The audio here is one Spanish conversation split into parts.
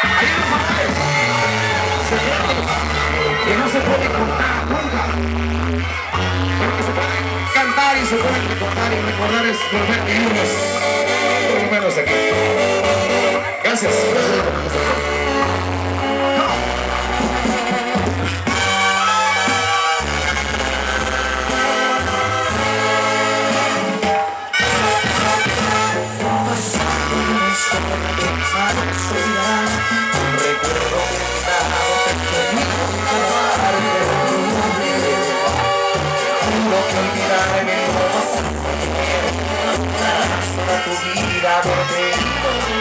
Hay unos amores secretos que no se pueden contar nunca, pero que se pueden cantar y se pueden recordar, y recordar es volver a vivirlos, por lo menos aquí. Gracias. Tu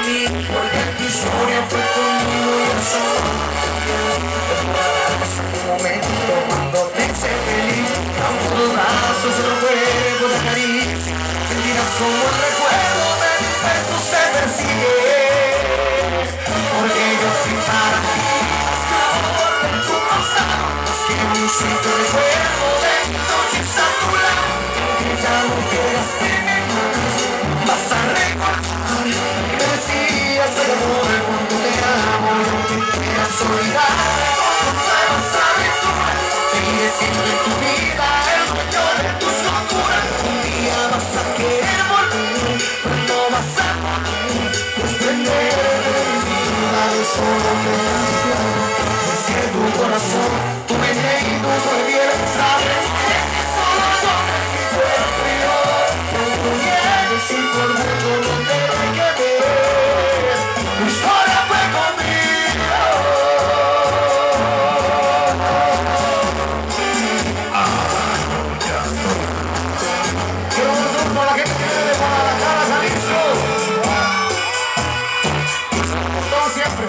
vida porque tu historia fue conmigo y yo solo recordarás un momento cuando te hice feliz, a tus brazos el cuerpo de caricia, sentirás como el recuerdo de mis besos se persigue, porque yo fui para ti, amor de tu pasado, es que un simple recuerdo de mi noche a tu lado, que ya no quieras tener más. Vas a recordar que me decías el amor cuando te amo y aunque quieras olvidar con nuevas aventuras seguiré siendo en tu vida el dueño de tus locuras. Un día vas a querer volver, pero no vas a desprender de mi vida de solo creación. Es que tu corazón, tu mente y tu saber sabes que solo yo necesito el frío. Si por mucho no te deje ver, tu historia fue conmigo. Quiero un saludo para la gente que viene de Guadalajara, Jalisco. Como siempre,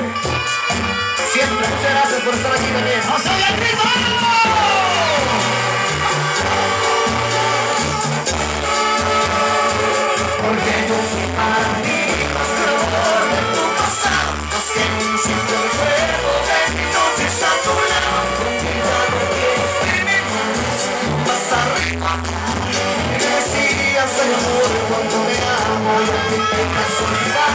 siempre. Muchas gracias por estar aquí también. ¡No soy el ritmo! Porque yo fui para ti, más que el amor de tu pasado, más que un simple recuerdo de mi noche a tu lado. Porque ya no quieres tener más, vas a recordar que me decías el amor cuando te amo y a ti te casualidad.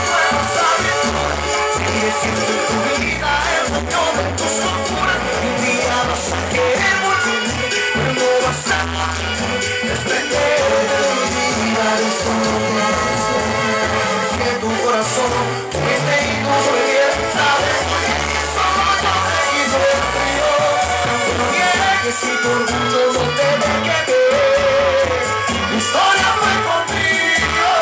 Nuevas aventuras, seguiré siendo en tu vida el dueño de tus locuras. Un día vas a querer volver, pero no vas a desprender de mi vida de solo es que tu corazón, tu mente y tu saber sabes muy bien que solo yo te quito el frío. No niegues si tu orgullo no te deje ver, tu historia fue conmigo.